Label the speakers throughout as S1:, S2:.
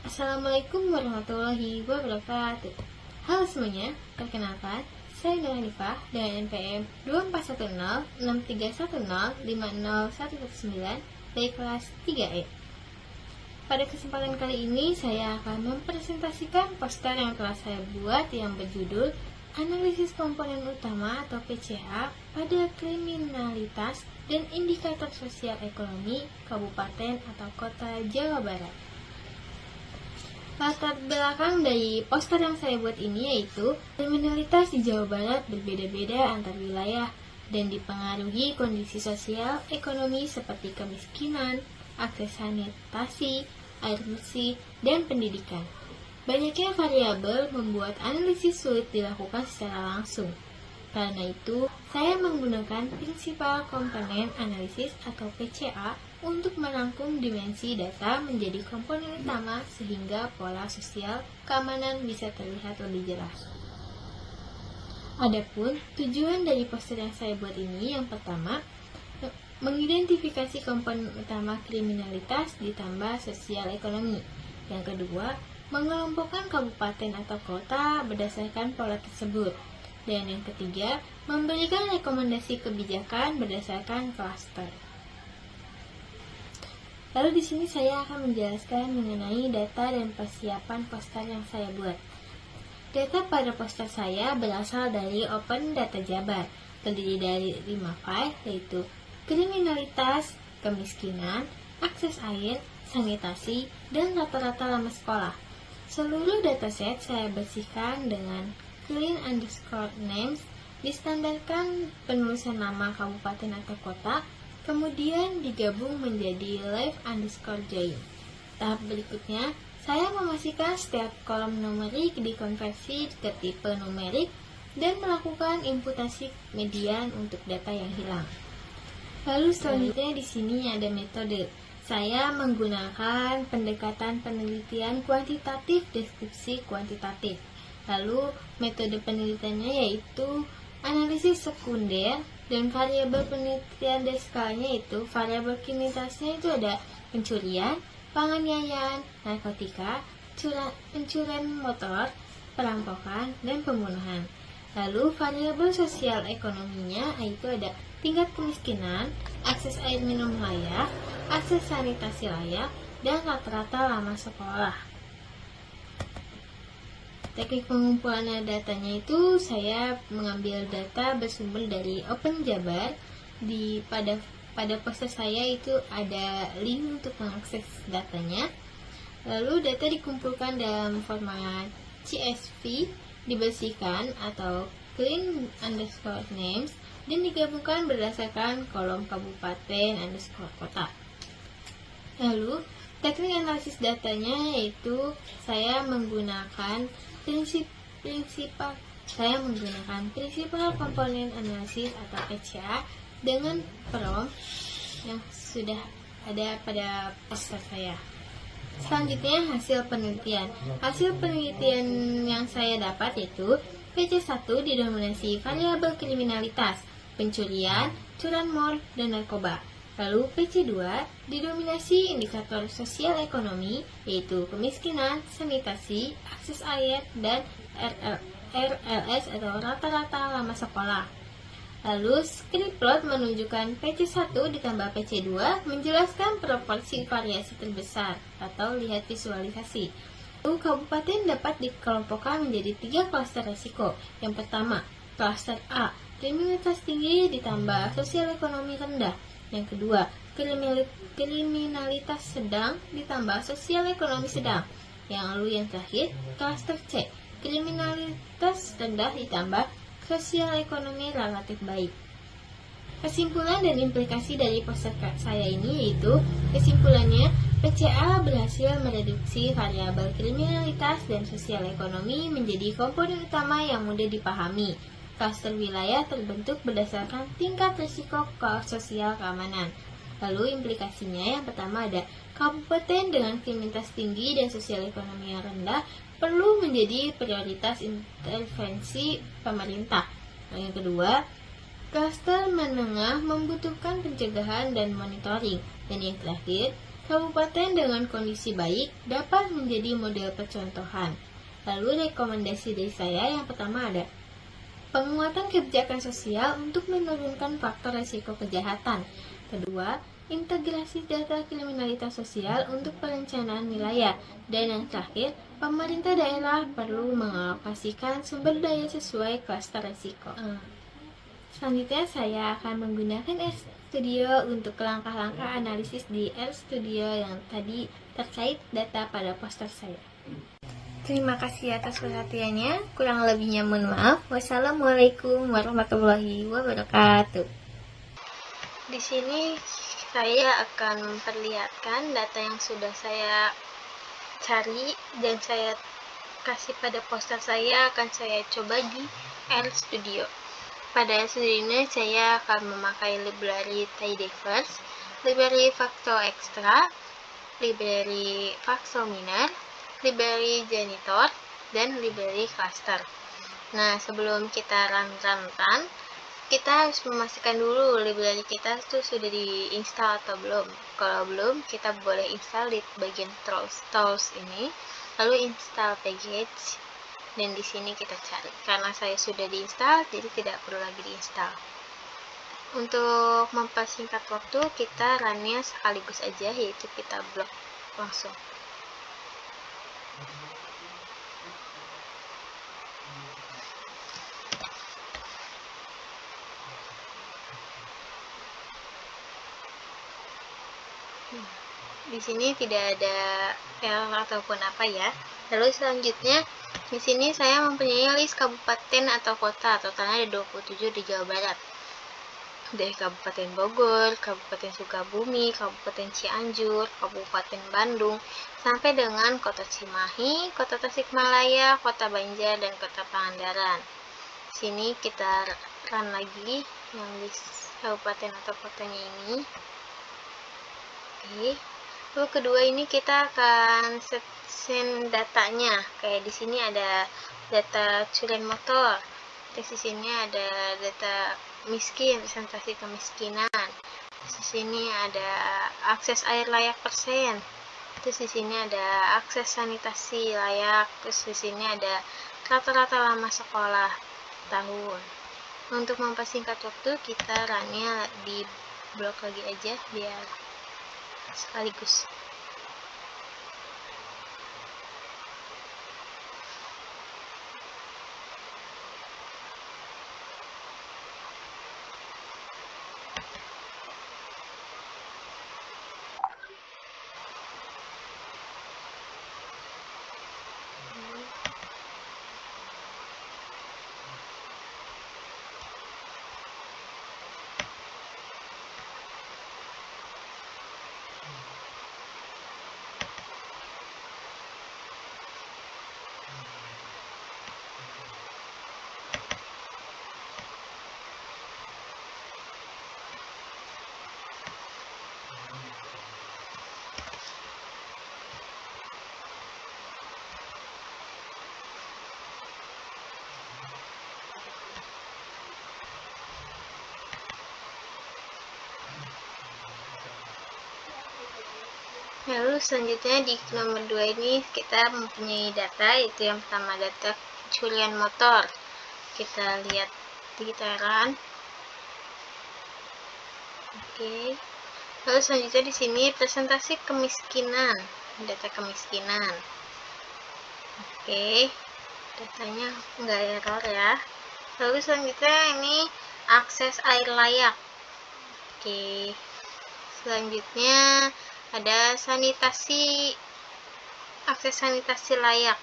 S1: Assalamualaikum warahmatullahi wabarakatuh. Halo semuanya, perkenalkan, saya Nur Hanifah dengan NPM 241063105019 dari kelas 3E. Pada kesempatan kali ini, saya akan mempresentasikan poster yang telah saya buat yang berjudul Analisis Komponen Utama atau PCA pada Kriminalitas dan Indikator Sosial Ekonomi Kabupaten atau Kota Jawa Barat. Latar belakang dari poster yang saya buat ini yaitu kriminalitas di Jawa Barat berbeda-beda antar wilayah dan dipengaruhi kondisi sosial ekonomi seperti kemiskinan, akses sanitasi, air bersih, dan pendidikan. Banyaknya variabel membuat analisis sulit dilakukan secara langsung. Karena itu, saya menggunakan prinsipal komponen analisis atau PCA untuk merangkum dimensi data menjadi komponen utama sehingga pola sosial keamanan bisa terlihat lebih jelas. Adapun tujuan dari poster yang saya buat ini yang pertama, mengidentifikasi komponen utama kriminalitas ditambah sosial ekonomi. Yang kedua, mengelompokkan kabupaten atau kota berdasarkan pola tersebut. Dan yang ketiga, memberikan rekomendasi kebijakan berdasarkan klaster. Lalu di sini saya akan menjelaskan mengenai data dan persiapan poster yang saya buat. Data pada poster saya berasal dari Open Data Jabar, terdiri dari 5 file yaitu kriminalitas, kemiskinan, akses air, sanitasi, dan rata-rata lama sekolah. Seluruh dataset saya bersihkan dengan clean_names, distandarkan penulisan nama kabupaten atau kota, kemudian digabung menjadi live_join. Tahap berikutnya, saya memastikan setiap kolom numerik dikonversi ke tipe numerik dan melakukan imputasi median untuk data yang hilang. Lalu selanjutnya di sini ada metode. Saya menggunakan pendekatan penelitian kuantitatif deskripsi kuantitatif. Lalu metode penelitiannya yaitu analisis sekunder dan variabel penelitian dari skalanya itu variabel kriminalitasnya itu ada pencurian, penganiayaan, narkotika, pencurian motor, perampokan, dan pembunuhan. Lalu variabel sosial ekonominya yaitu ada tingkat kemiskinan, akses air minum layak, akses sanitasi layak, dan rata-rata lama sekolah. Teknik pengumpulan datanya itu saya mengambil data bersumber dari Open Jabar. Pada poster saya itu ada link untuk mengakses datanya. Lalu data dikumpulkan dalam format CSV, dibersihkan atau clean_names dan digabungkan berdasarkan kolom kabupaten_kota. Lalu teknik analisis datanya yaitu saya menggunakan prinsipal komponen analisis atau PCA dengan prompt yang sudah ada pada poster saya. Selanjutnya hasil penelitian. Hasil penelitian yang saya dapat yaitu PC1 didominasi variabel kriminalitas, pencurian, curanmor, dan narkoba. Lalu PC2 didominasi indikator sosial ekonomi yaitu kemiskinan, sanitasi, akses air, dan RLS atau rata-rata lama sekolah. Lalu script plot menunjukkan PC1 ditambah PC2 menjelaskan proporsi variasi terbesar atau lihat visualisasi. Lalu kabupaten dapat dikelompokkan menjadi 3 klaster risiko. Yang pertama, klaster A, kriminalitas tinggi ditambah sosial ekonomi rendah. Yang kedua, kriminalitas sedang ditambah sosial ekonomi sedang. Yang terakhir, klaster C, kriminalitas rendah ditambah sosial ekonomi relatif baik. Kesimpulan dan implikasi dari poster saya ini yaitu kesimpulannya PCA berhasil mereduksi variabel kriminalitas dan sosial ekonomi menjadi komponen utama yang mudah dipahami. Klaster wilayah terbentuk berdasarkan tingkat risiko sosial keamanan. Lalu implikasinya yang pertama ada kabupaten dengan kriminalitas tinggi dan sosial ekonomi yang rendah perlu menjadi prioritas intervensi pemerintah. Yang kedua, klaster menengah membutuhkan pencegahan dan monitoring. Dan yang terakhir, Kabupaten dengan kondisi baik dapat menjadi model percontohan. Lalu rekomendasi dari saya yang pertama ada penguatan kebijakan sosial untuk menurunkan faktor risiko kejahatan. Kedua, integrasi data kriminalitas sosial untuk perencanaan wilayah. Dan yang terakhir, pemerintah daerah perlu mengalokasikan sumber daya sesuai klaster risiko. Selanjutnya saya akan menggunakan RStudio untuk langkah-langkah analisis di RStudio yang tadi terkait data pada poster saya. Terima kasih atas perhatiannya. Kurang lebihnya mohon maaf. Wassalamualaikum warahmatullahi wabarakatuh. Di sini saya akan memperlihatkan data yang sudah saya cari dan saya kasih pada poster saya, akan saya coba di RStudio. Pada RStudio ini saya akan memakai library tidyverse, library Facto Extra, library Facto Minor, library Janitor, dan library Cluster. Nah, sebelum kita run, kita harus memastikan dulu library kita itu sudah diinstal atau belum. Kalau belum, kita boleh install di bagian tools ini, lalu install package, dan di sini kita cari. Karena saya sudah diinstal, jadi tidak perlu lagi diinstal. Untuk mempersingkat waktu, kita runnya sekaligus aja, yaitu kita blok langsung. Di sini tidak ada error ataupun apa ya. Lalu selanjutnya di sini saya mempunyai list kabupaten atau kota, totalnya ada 27 di Jawa Barat. Dari Kabupaten Bogor, Kabupaten Sukabumi, Kabupaten Cianjur, Kabupaten Bandung, sampai dengan Kota Cimahi, Kota Tasikmalaya, Kota Banjar, dan Kota Pangandaran. Sini kita run lagi yang list kabupaten atau kotanya ini. Oke. Lalu kedua ini kita akan send datanya. Kayak di sini ada data curian motor. Terus di sini ada data miskin, presentasi kemiskinan. Terus di sini ada akses air layak persen. Terus di sini ada akses sanitasi layak. Terus di sini ada rata-rata lama sekolah tahun. Untuk mempersingkat waktu, kita runnya di blok lagi aja biar sekaligus. Lalu selanjutnya di nomor 2 ini kita mempunyai data, itu yang pertama data curian motor. Kita lihat di gitaran. Oke. Lalu selanjutnya di sini presentasi kemiskinan, data kemiskinan. Oke. Datanya enggak error ya. Lalu selanjutnya ini akses air layak. Oke. Selanjutnya ada sanitasi, akses sanitasi layak.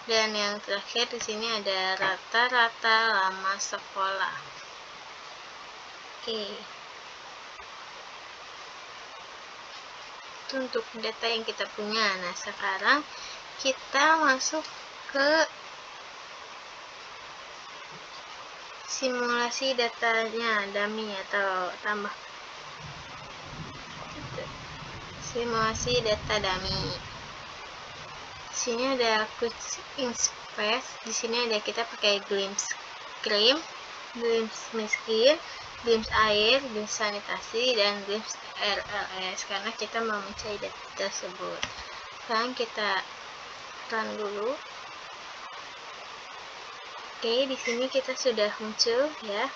S1: Dan yang terakhir di sini ada rata-rata lama sekolah. Oke. Itu untuk data yang kita punya. Nah, sekarang kita masuk ke simulasi datanya, dummy atau tambah. Simulasi data dummy. Di sini ada quick inspect. Di sini ada kita pakai glimpse cream, glimpse miskin, glimpse air, glimpse sanitasi, dan glimpse RLS karena kita mau mencari data tersebut. Sekarang kita run dulu. Oke, di sini kita sudah muncul ya.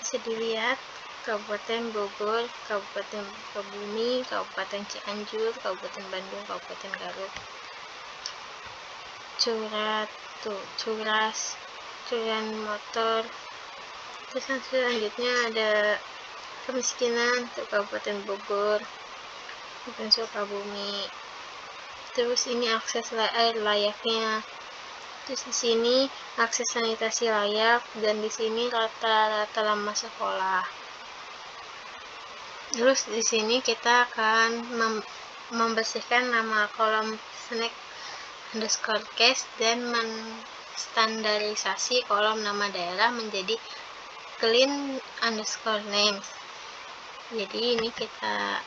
S1: Bisa dilihat Kabupaten Bogor, Kabupaten Sukabumi, Kabupaten Cianjur, Kabupaten Bandung, Kabupaten Garut. Curat tuh, curian motor. Terus selanjutnya ada kemiskinan tuh Kabupaten Bogor, Kabupaten Sukabumi. Terus ini akses air layaknya. Terus di sini akses sanitasi layak, dan di sini rata-rata lama sekolah. Terus di sini kita akan membersihkan nama kolom snack underscore case dan menstandarisasi kolom nama daerah menjadi clean underscore names. Jadi ini kita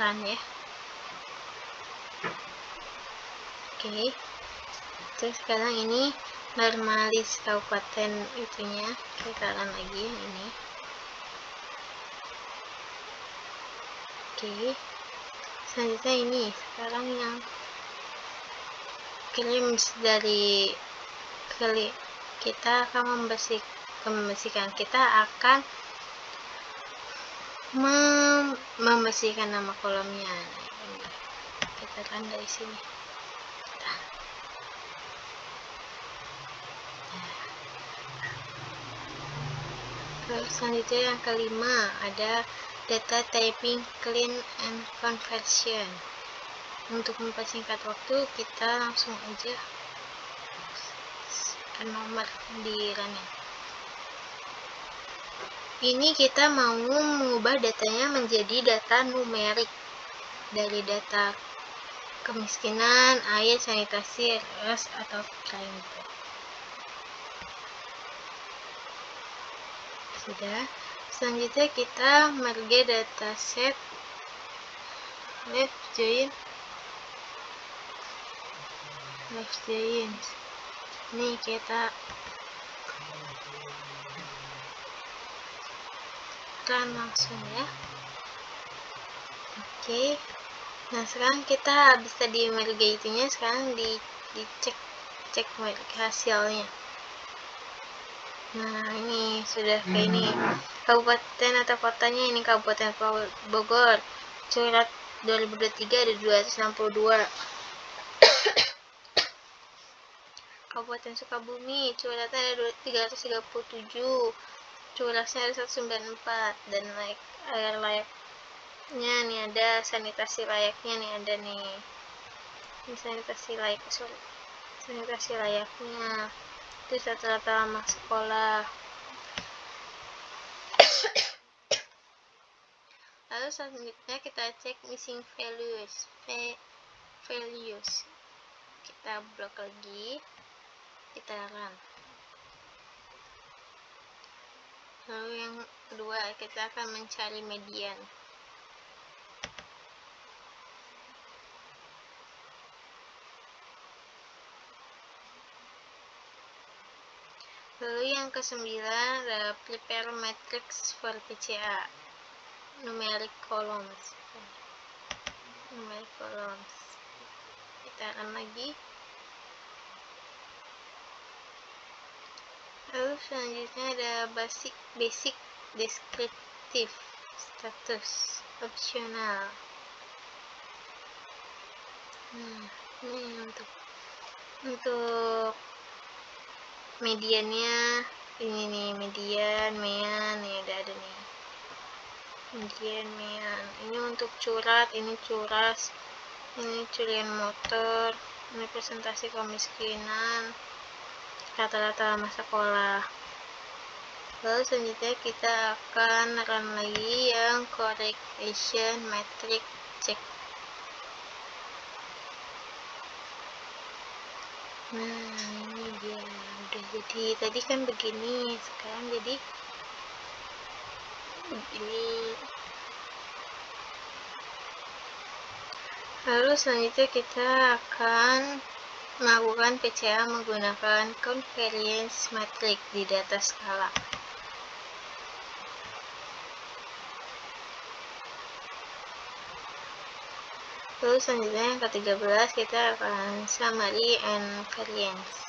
S1: run ya. Oke. Terus sekarang ini normalis kabupaten itunya, kita run lagi yang ini. Oke. Selanjutnya ini sekarang yang claims dari kita akan membersihkan, kita akan membersihkan nama kolomnya. Nah, ini kita run dari sini. Selanjutnya yang kelima ada data typing clean and conversion. Untuk mempersingkat waktu kita langsung aja ke nomor di runnya. Ini kita mau mengubah datanya menjadi data numerik dari data kemiskinan, air, sanitasi, RS atau lain. Sudah. Selanjutnya kita merge dataset, left join. Ini kita run langsung ya. Oke. Nah, sekarang kita bisa di merge itunya, sekarang dicek hasilnya. Nah, ini sudah kayak ini. Kabupaten atau kotanya ini Kabupaten Bogor. Curat 2023 ada 262. Kabupaten Sukabumi, curatnya ada 337. Curasnya ada 194, dan air layaknya nih ada, sanitasi layaknya nih ada nih. Ini sanitasi layaknya. Itu rata-rata lama sekolah. Lalu selanjutnya kita cek missing values. Kita blok lagi, kita run. Lalu yang kedua kita akan mencari median. Lalu yang ke-9 adalah prepare matrix for PCA, numeric columns. Kita run lagi. Lalu selanjutnya ada basic descriptive status optional. Nah, ini untuk mediannya, ini nih median, mean, nih ada nih median, mean. Ini untuk curat, ini curas, ini curian motor, ini presentasi kemiskinan, rata-rata lama sekolah. Lalu selanjutnya kita akan run lagi yang correlation matrix check. Nah, ini dia udah jadi. Tadi kan begini, sekarang jadi begini. Lalu selanjutnya kita akan melakukan PCA menggunakan covariance matrix di data skala. Lalu selanjutnya yang ke-13 kita akan summary and variance.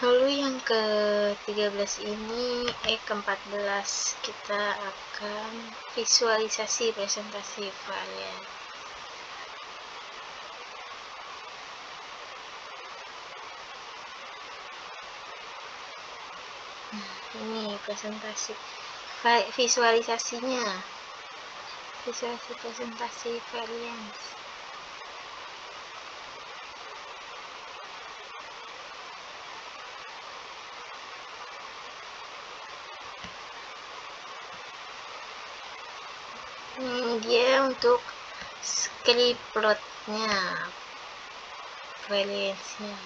S1: Lalu yang ke-13 ini, ke-14 kita akan visualisasi presentasi varian. Ini presentasi visualisasinya, visualisasi presentasi variance. Dia untuk script plotnya, variance-nya.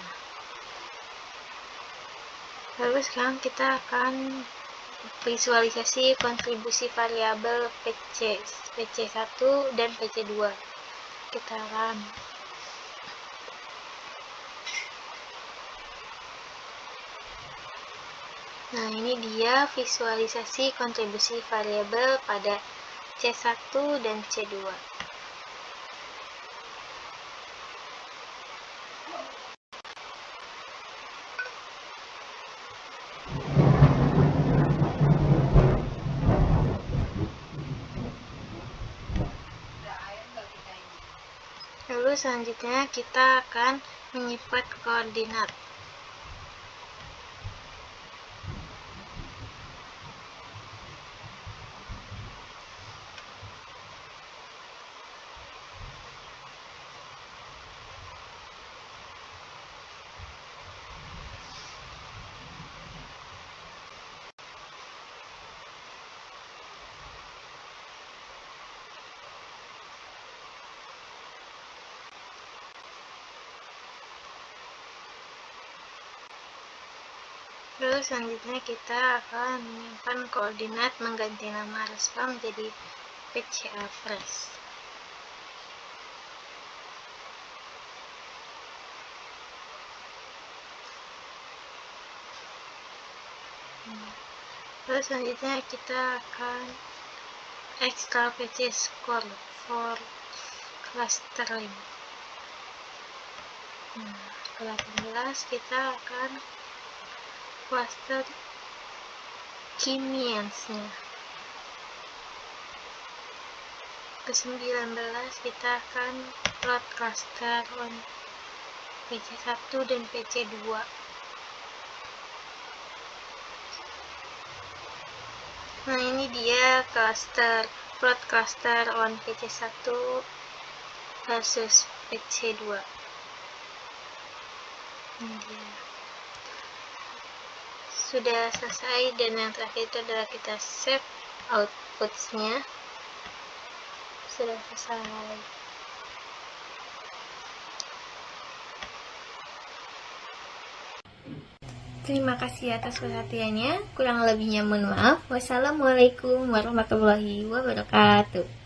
S1: Lalu sekarang kita akan visualisasi kontribusi variabel PC1 dan PC2. Kita akan Nah, ini dia visualisasi kontribusi variabel pada C1 dan C2. Lalu selanjutnya kita akan menyimpan koordinat. Lalu selanjutnya kita akan menyimpan koordinat mengganti nama respon menjadi PCA fresh. Lalu selanjutnya kita akan extra PC score for clustering. Ke-18 kita akan cluster kimiansnya. Ke-19 kita akan plot cluster on PC1 dan PC2. Nah, ini dia plot cluster on PC1 versus PC2. Ini dia. Sudah selesai, dan yang terakhir itu adalah kita save outputs-nya. Sudah selesai. Terima kasih atas perhatiannya. Kurang lebihnya mohon maaf. Wassalamualaikum warahmatullahi wabarakatuh.